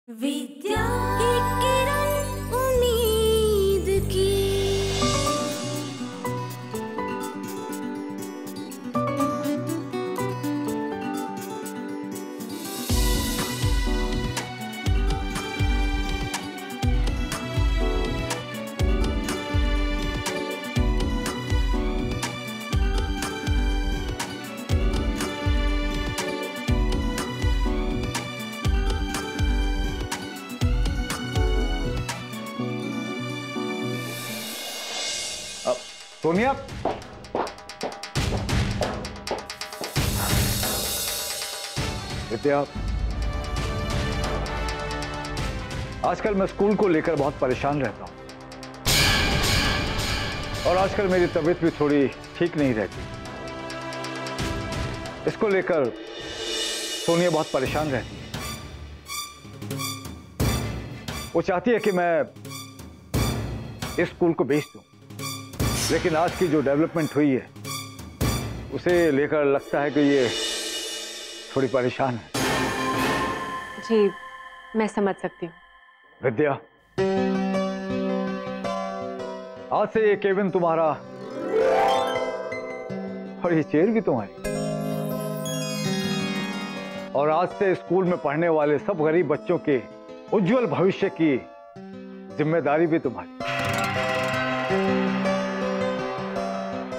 विद्या की किरण उम्मीद की। सोनिया, विद्या, आजकल मैं स्कूल को लेकर बहुत परेशान रहता हूं और आजकल मेरी तबीयत भी थोड़ी ठीक नहीं रहती। इसको लेकर सोनिया बहुत परेशान रहती है। वो चाहती है कि मैं इस स्कूल को बेच दूं, लेकिन आज की जो डेवलपमेंट हुई है उसे लेकर लगता है कि ये थोड़ी परेशान है। जी, मैं समझ सकती हूँ। विद्या, आज से ये केबिन तुम्हारा और ये चेयर भी तुम्हारी, और आज से स्कूल में पढ़ने वाले सब गरीब बच्चों के उज्जवल भविष्य की जिम्मेदारी भी तुम्हारी।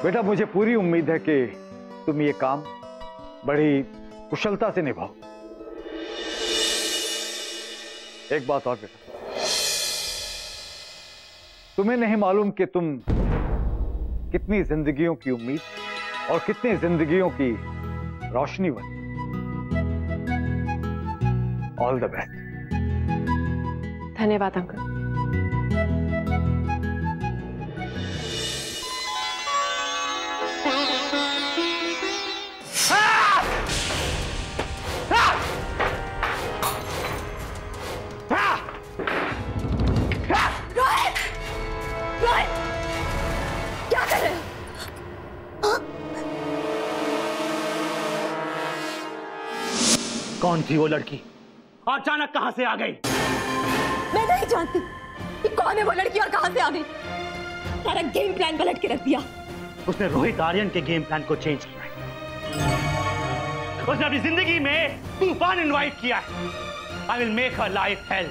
बेटा, मुझे पूरी उम्मीद है कि तुम ये काम बड़ी कुशलता से निभाओ। एक बात और बेटा, तुम्हें नहीं मालूम कि तुम कितनी जिंदगियों की उम्मीद और कितनी जिंदगियों की रोशनी बनी। All the best. धन्यवाद अंकल। कौन थी वो लड़की? अचानक कहां से आ गई? मैं नहीं जानती कि कौन है वो लड़की और कहां से आ गई। सारा गेम प्लान पलट के रख दिया। उसने रोहित आर्यन के गेम प्लान को चेंज किया है। उसने अपनी जिंदगी में तूफान इनवाइट किया है। I will make her life hell.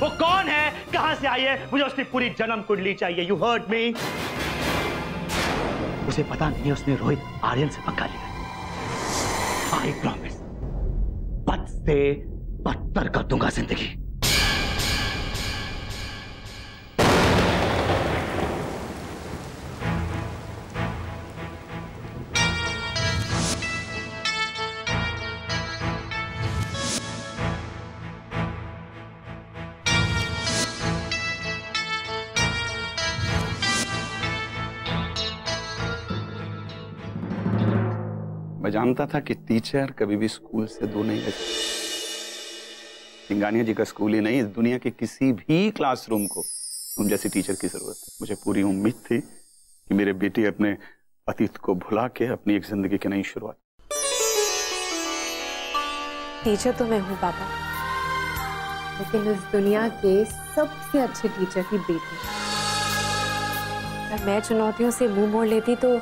वो कौन है, कहां से आई है, मुझे उसकी पूरी जन्म कुंडली चाहिए। You heard me. उसे पता नहीं है उसने रोहित आर्यन से पंगा लिया। आई प्रॉमिस, बद से बदतर कर दूंगा जिंदगी। मैं जानता था कि टीचर कभी भी स्कूल से दूर नहीं रहते। सिंघानिया जी का स्कूल ही नहीं, इस दुनिया के किसी भी क्लासरूम को तुम जैसी टीचर की जरूरत है। मुझे पूरी उम्मीद थी कि मेरे बेटे अपने अतीत को भुला के अपनी एक जिंदगी की नई शुरुआत। टीचर तो मैं हूँ पापा, लेकिन इस दुनिया के सबसे अच्छे टीचर की बेटी। अगर मैं चुनौतियों से मुंह मोड़ लेती तो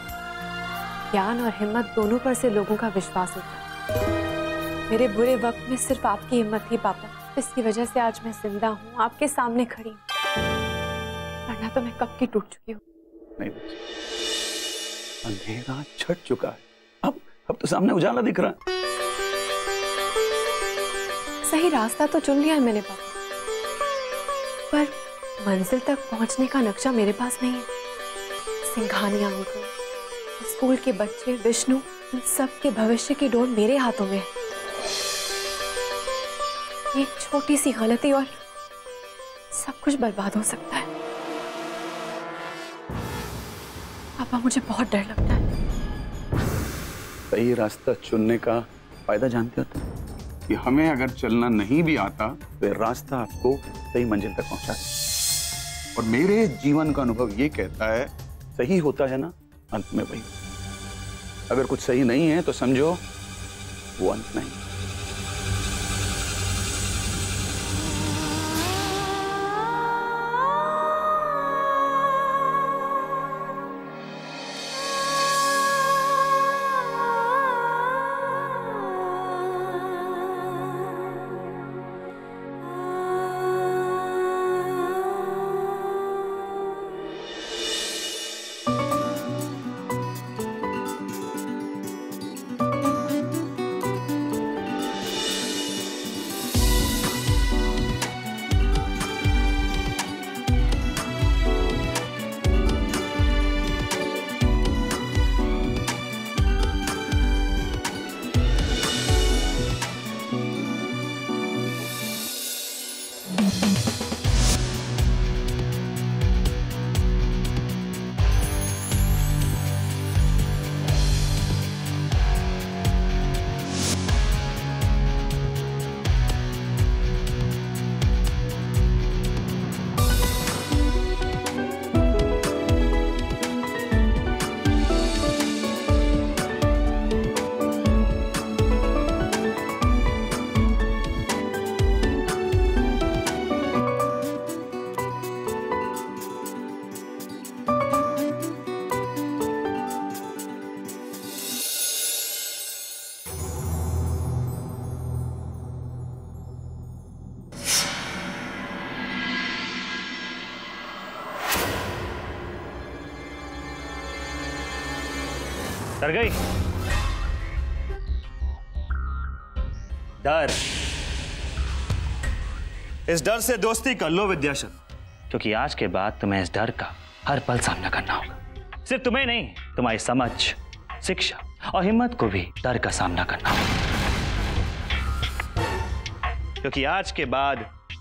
ज्ञान और हिम्मत दोनों पर से लोगों का विश्वास होता। मेरे बुरे वक्त में सिर्फ आपकी हिम्मत थी पापा, इसकी वजह से आज मैं जिंदा हूँ, आपके सामने खड़ी हूँ। वरना तो मैं कब की टूट चुकी हूँ। नहीं, अंधेरा छट चुका है। अब तो सामने उजाला दिख रहा है। सही रास्ता तो चुन लिया है मैंने पापा, पर मंजिल तक पहुंचने का नक्शा मेरे पास नहीं है। सिंघानिया अंकल, स्कूल के बच्चे, विष्णु, इन सब के भविष्य की डोर मेरे हाथों में है। एक छोटी सी गलती और सब कुछ बर्बाद हो सकता है। पापा, मुझे बहुत डर लगता है। सही रास्ता चुनने का फायदा जानते हो तुम? कि हमें अगर चलना नहीं भी आता तो ये रास्ता आपको सही मंजिल तक पहुंचा दे। और मेरे जीवन का अनुभव ये कहता है, सही होता है ना, अंत में वही। अगर कुछ सही नहीं है तो समझो वो अंत नहीं। डर गई? डर, इस डर से दोस्ती कर लो विद्याशर, क्योंकि आज के बाद तुम्हें इस डर का हर पल सामना करना होगा। सिर्फ तुम्हें नहीं, तुम्हारी समझ, शिक्षा और हिम्मत को भी डर का सामना करना होगा, क्योंकि आज के बाद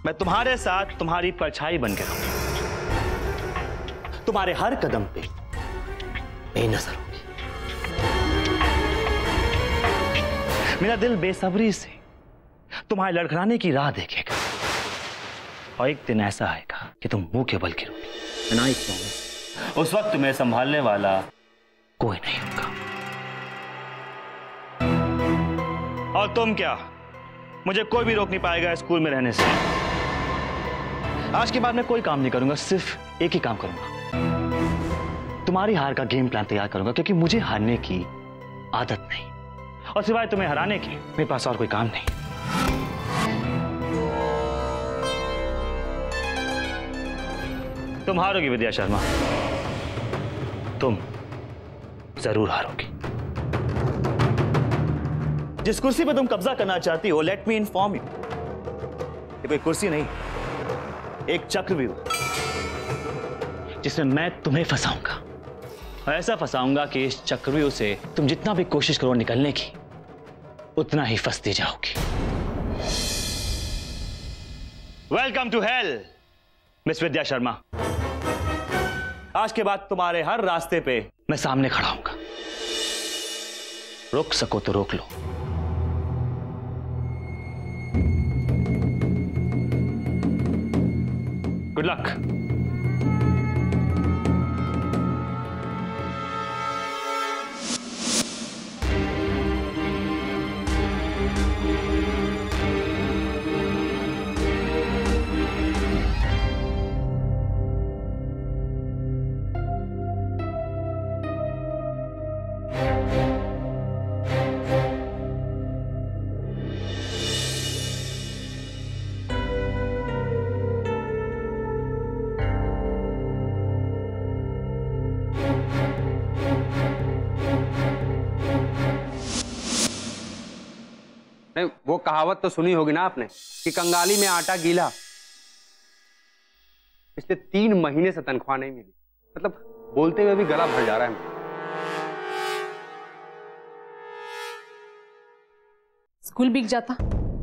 मैं तुम्हारे साथ तुम्हारी परछाई बनकर रहूंगा। तुम्हारे हर कदम पे मेरी नजर होगी। मेरा दिल बेसब्री से तुम्हारे लड़खड़ाने की राह देखेगा, और एक दिन ऐसा आएगा कि तुम मुंह के बल गिरोगी। And I promise, उस वक्त तुम्हें संभालने वाला कोई नहीं होगा। और तुम क्या, मुझे कोई भी रोक नहीं पाएगा स्कूल में रहने से। आज के बाद मैं कोई काम नहीं करूंगा, सिर्फ एक ही काम करूंगा, तुम्हारी हार का गेम प्लान तैयार करूंगा, क्योंकि मुझे हारने की आदत नहीं, और सिवाय तुम्हें हराने की मेरे पास और कोई काम नहीं। तुम हारोगी विद्या शर्मा, तुम जरूर हारोगी। जिस कुर्सी पर तुम कब्जा करना चाहती हो, लेट मी इन्फॉर्म यू, ये कोई कुर्सी नहीं, एक चक्रव्यूह, जिसमें मैं तुम्हें फंसाऊंगा, और ऐसा फंसाऊंगा कि इस चक्रव्यूह से तुम जितना भी कोशिश करो निकलने की, उतना ही फंसती जाओगी। वेलकम टू हेल मिस विद्या शर्मा। आज के बाद तुम्हारे हर रास्ते पे मैं सामने खड़ा हूंगा, रोक सको तो रोक लो। Good luck. वो कहावत तो सुनी होगी ना आपने कि कंगाली में आटा गीला। पिछले 3 महीने से तनख्वाह नहीं मिली, मतलब बोलते हुए भी गला भर जा रहा है। स्कूल बिक जाता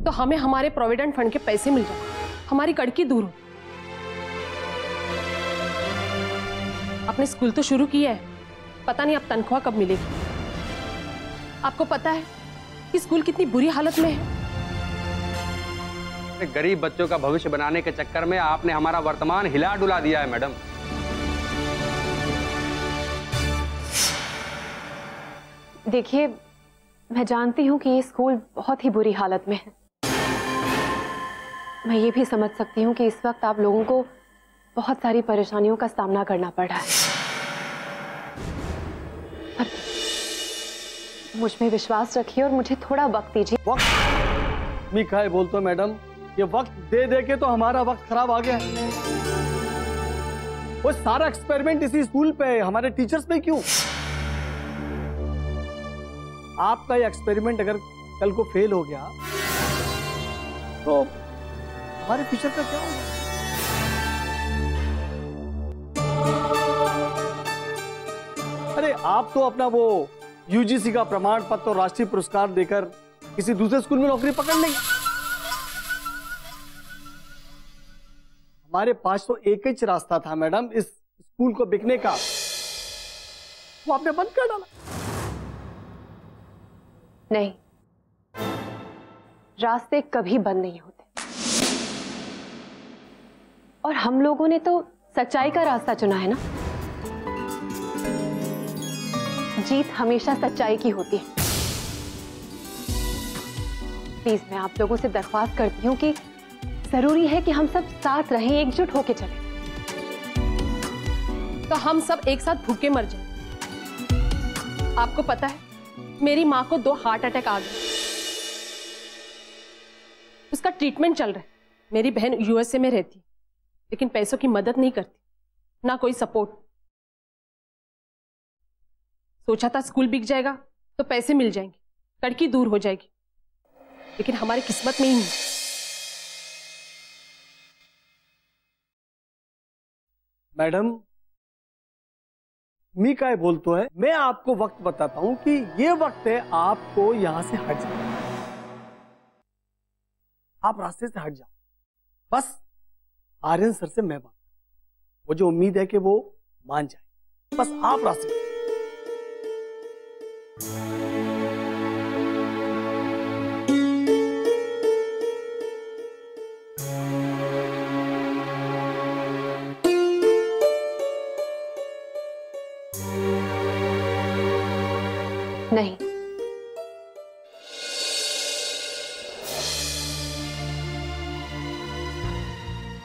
तो हमें हमारे प्रोविडेंट फंड के पैसे मिल जाते, हमारी कड़की दूर होती। आपने स्कूल तो शुरू किया है, पता नहीं अब तनख्वाह कब मिलेगी। आपको पता है कि स्कूल कितनी बुरी हालत में है। गरीब बच्चों का भविष्य बनाने के चक्कर में आपने हमारा वर्तमान हिला डुला दिया है मैडम। देखिए, मैं जानती हूँ कि ये स्कूल बहुत ही बुरी हालत में है। मैं ये भी समझ सकती हूँ कि इस वक्त आप लोगों को बहुत सारी परेशानियों का सामना करना पड़ रहा है, पर मुझ में विश्वास रखिए और मुझे थोड़ा वक्त दीजिए। वक्त मी खाए बोलते हो मैडम, ये वक्त दे दे के तो हमारा वक्त खराब आ गया। वो सारा एक्सपेरिमेंट इसी स्कूल पे, हमारे टीचर्स पे क्यों? आपका ये एक्सपेरिमेंट अगर कल को फेल हो गया तो हमारे फ्यूचर का क्या होगा? अरे आप तो अपना वो यूजीसी का प्रमाण पत्र और राष्ट्रीय पुरस्कार देकर किसी दूसरे स्कूल में नौकरी पकड़ लेंगे। हमारे पास तो एक ही रास्ता था मैडम इस स्कूल को बिकने का, वो आपने बंद कर डाला। नहीं, रास्ते कभी बंद नहीं होते, और हम लोगों ने तो सच्चाई का रास्ता चुना है ना। जीत हमेशा सच्चाई की होती है। प्लीज मैं आप लोगों से दरख्वास्त करती हूं कि जरूरी है कि हम सब साथ रहें, एकजुट होकर चलें। तो हम सब एक साथ भूखे मर जाए। आपको पता है मेरी माँ को 2 हार्ट अटैक आ गए, उसका ट्रीटमेंट चल रहा है। मेरी बहन यूएसए में रहती, लेकिन पैसों की मदद नहीं करती, ना कोई सपोर्ट। सोचा था स्कूल बिक जाएगा तो पैसे मिल जाएंगे, लड़की दूर हो जाएगी, लेकिन हमारी किस्मत में ही नहीं। मैडम, मी काय बोलतो है, मैं आपको वक्त बताता हूं कि ये वक्त है आपको यहां से हट जाओ। आप रास्ते से हट जाओ। बस आर्यन सर से मैं बात, मुझे उम्मीद है कि वो मान जाए। बस आप रास्ते से। नहीं,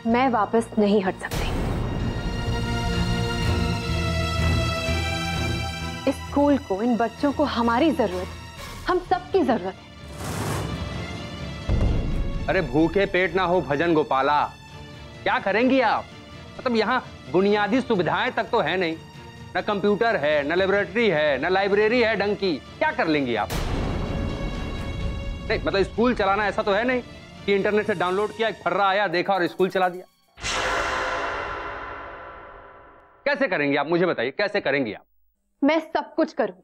मैं वापस नहीं हट सकती। इस स्कूल को, इन बच्चों को हमारी जरूरत, हम सबकी जरूरत है। अरे भूखे पेट ना हो भजन गोपाला, क्या करेंगी आप? मतलब यहाँ बुनियादी सुविधाएं तक तो है नहीं, न कंप्यूटर है, न लेबोरेटरी है, न लाइब्रेरी है ढंग की, क्या कर लेंगी आप? नहीं मतलब स्कूल चलाना ऐसा तो है नहीं कि इंटरनेट से डाउनलोड किया, एक फर्रा आया, देखा और स्कूल चला दिया। कैसे करेंगी आप, मुझे बताइए, कैसे करेंगी आप? मैं सब कुछ करूंगी,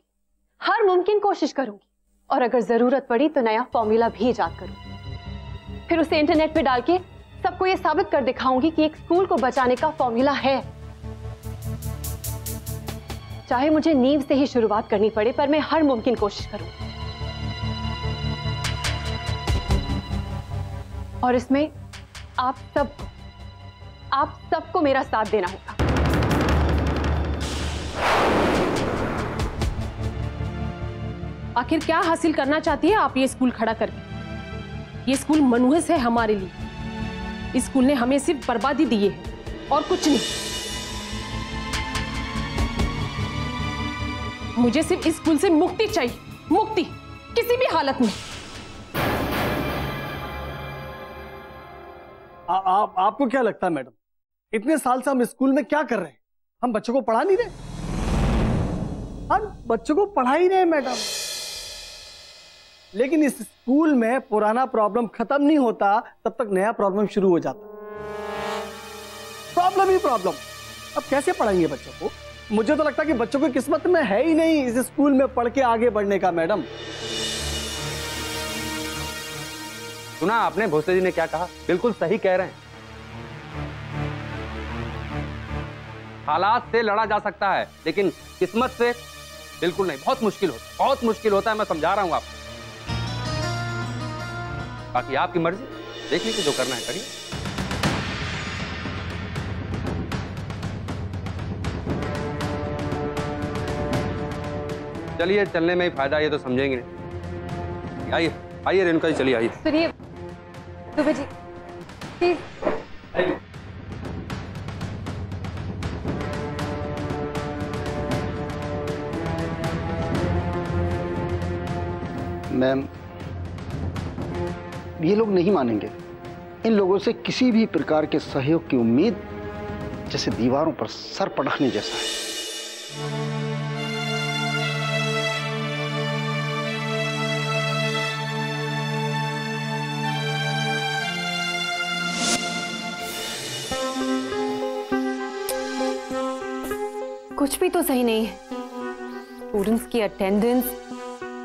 हर मुमकिन कोशिश करूंगी, और अगर जरूरत पड़ी तो नया फॉर्मूला भी ईजाद करूंगी। फिर उसे इंटरनेट पे डाल के सबको ये साबित कर दिखाऊंगी कि एक स्कूल को बचाने का फॉर्मूला है। चाहे मुझे नींव से ही शुरुआत करनी पड़े, पर मैं हर मुमकिन कोशिश करूंगी। और इसमें आप सबको मेरा साथ देना होगा। आखिर क्या हासिल करना चाहती है आप ये स्कूल खड़ा करके? ये स्कूल मनहूस है हमारे लिए। इस स्कूल ने हमें सिर्फ बर्बादी दी है और कुछ नहीं। मुझे सिर्फ इस स्कूल से मुक्ति चाहिए, मुक्ति, किसी भी हालत में। आपको क्या लगता है मैडम, इतने साल से हम स्कूल में क्या कर रहे हैं? हम बच्चों को पढ़ा नहीं रहे? हम बच्चों को पढ़ा ही रहे मैडम, लेकिन इस स्कूल में पुराना प्रॉब्लम खत्म नहीं होता तब तक नया प्रॉब्लम शुरू हो जाता। प्रॉब्लम ही प्रॉब्लम। अब कैसे पढ़ाएंगे बच्चों को? मुझे तो लगता है कि बच्चों की किस्मत में है ही नहीं इस स्कूल में पढ़ के आगे बढ़ने का। मैडम, सुना आपने भोसले जी ने क्या कहा? बिल्कुल सही कह रहे हैं। हालात से लड़ा जा सकता है, लेकिन किस्मत से बिल्कुल नहीं। बहुत मुश्किल होता है, मैं समझा रहा हूं आपको। बाकी आपकी मर्जी, देख लीजिए, जो करना है करिए। चलिए, चलने में ही फायदा, ये तो समझेंगे नहीं। आइए आइए रेणुका जी, चलिए आइए। सुनिए दुबे जी, प्लीज। मैम, ये लोग नहीं मानेंगे। इन लोगों से किसी भी प्रकार के सहयोग की उम्मीद जैसे दीवारों पर सर पटकने जैसा है। कुछ भी तो सही नहीं है। स्टूडेंट्स की अटेंडेंस,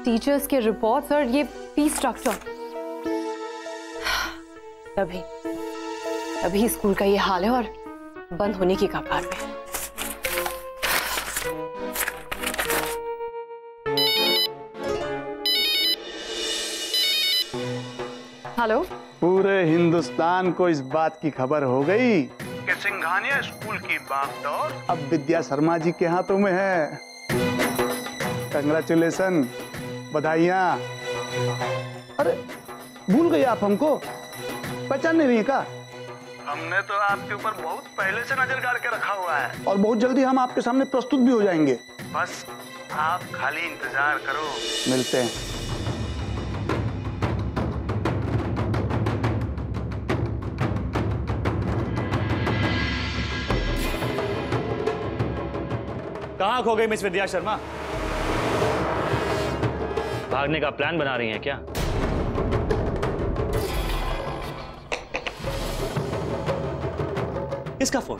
टीचर्स के रिपोर्ट्स और ये फीस स्ट्रक्चर, तभी स्कूल का ये हाल है और बंद होने की कगार पे। हेलो। पूरे हिंदुस्तान को इस बात की खबर हो गई कि सिंघानिया स्कूल की बागडोर अब विद्या शर्मा जी के हाथों में है। कंग्रेचुलेशन, बधाइयाँ। अरे भूल गए आप हमको, पहचान नहीं रही का? हमने तो आपके ऊपर बहुत पहले से नजर गाड़ के रखा हुआ है, और बहुत जल्दी हम आपके सामने प्रस्तुत भी हो जाएंगे। बस आप खाली इंतजार करो। मिलते हैं। कहाँ खो गई मिस विद्या शर्मा? भागने का प्लान बना रही हैं क्या? किसका फोन?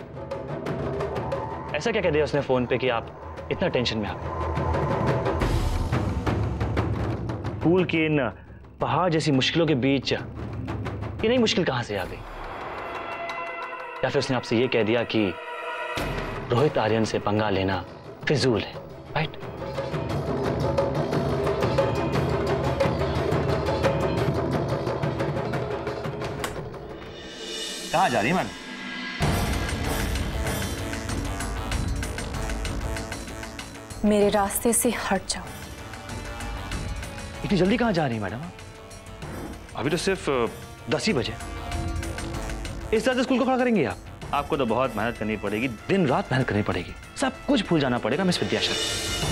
ऐसा क्या कह दिया उसने फोन पे कि आप इतना टेंशन में आ गए? फूल की इन पहाड़ जैसी मुश्किलों के बीच ये नई मुश्किल कहां से आ गई? या फिर उसने आपसे ये कह दिया कि रोहित आर्यन से पंगा लेना फिजूल है, राइट? कहां जा रही है मैम? मेरे रास्ते से हट जाओ। इतनी जल्दी कहां जा रही है मैडम? अभी तो सिर्फ 10 ही बजे। इस तरह से स्कूल को खड़ा करेंगे आप? आपको तो बहुत मेहनत करनी पड़ेगी, दिन रात मेहनत करनी पड़ेगी, सब कुछ भूल जाना पड़ेगा मिस विद्या शर्मा।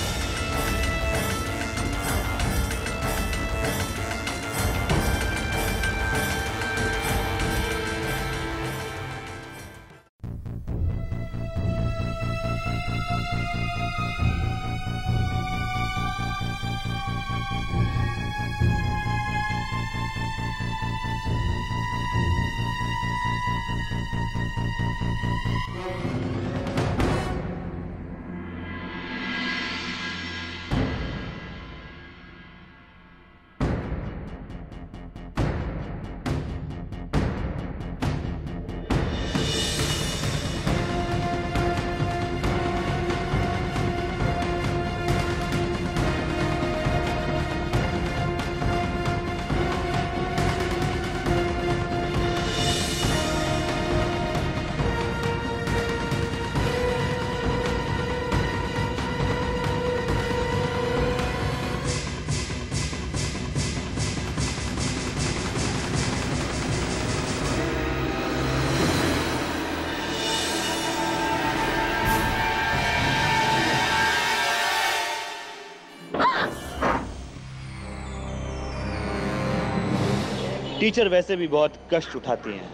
टीचर वैसे भी बहुत कष्ट उठाती हैं।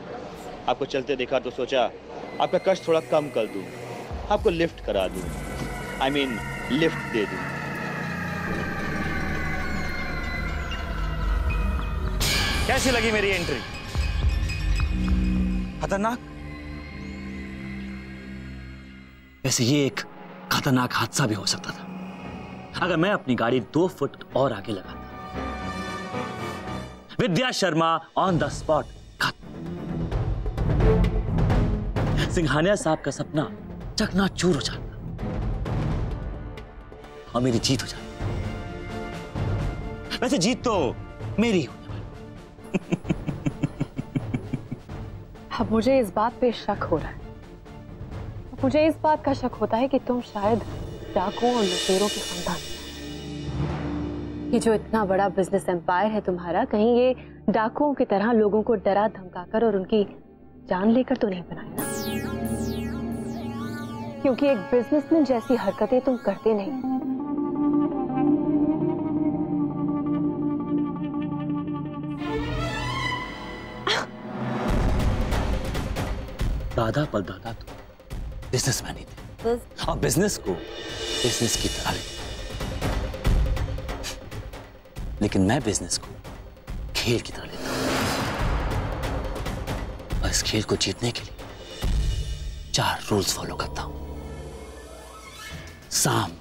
आपको चलते देखा तो सोचा आपका कष्ट थोड़ा कम कर दूं, आपको लिफ्ट करा दूं, I mean, लिफ्ट दे दूं। कैसी लगी मेरी एंट्री? खतरनाक? वैसे ये एक खतरनाक हादसा भी हो सकता था अगर मैं अपनी गाड़ी 2 फुट और आगे लगाता। विद्या शर्मा ऑन द स्पॉट खत्म। सिंघानिया साहब का सपना चकनाचूर हो जाता और मेरी जीत हो जाती। वैसे जीत तो मेरी होने वाली। अब मुझे इस बात पे शक हो रहा है। मुझे इस बात का शक होता है कि तुम शायद डाकुओं और लुटेरों के खानदान। ये जो इतना बड़ा बिजनेस एम्पायर है तुम्हारा, कहीं ये डाकुओं की तरह लोगों को डरा धमकाकर और उनकी जान लेकर तो नहीं बनाया? क्योंकि एक बिजनेसमैन जैसी हरकतें तुम करते नहीं। दादा परदादा तो बिजनेसमैन ही थे और बिजनेस को बिजनेस की तरह लेते। लेकिन मैं बिजनेस को खेल की तरह लेता हूं और इस खेल को जीतने के लिए 4 रूल्स फॉलो करता हूं। साम,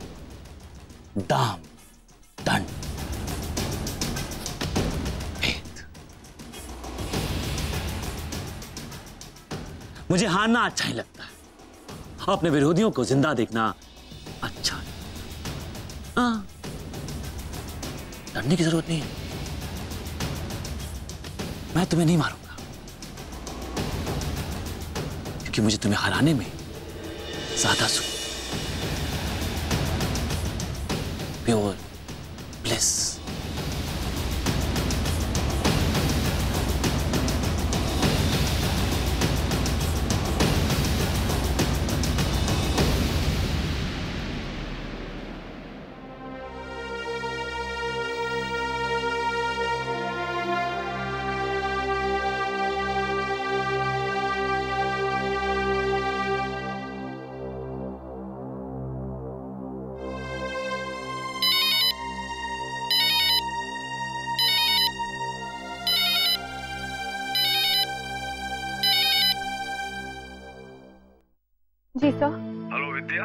दाम, दंड, भेद। मुझे हारना अच्छा ही लगता है और अपने विरोधियों को जिंदा देखना अच्छा है। हाँ, डरने की जरूरत नहीं है। मैं तुम्हें नहीं मारूंगा क्योंकि मुझे तुम्हें हराने में ज्यादा सुकून, प्योर ब्लिस। जी सर। हेलो विद्या,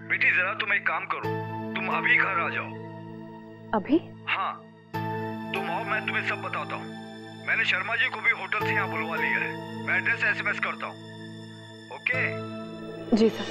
बेटी जरा तुम एक काम करो, तुम अभी घर आ जाओ। अभी? हाँ, तुम आओ, मैं तुम्हें सब बताता हूँ। मैंने शर्मा जी को भी होटल से यहाँ बुलवा लिया है। मैं एड्रेस SMS करता हूँ। ओके? जी सर।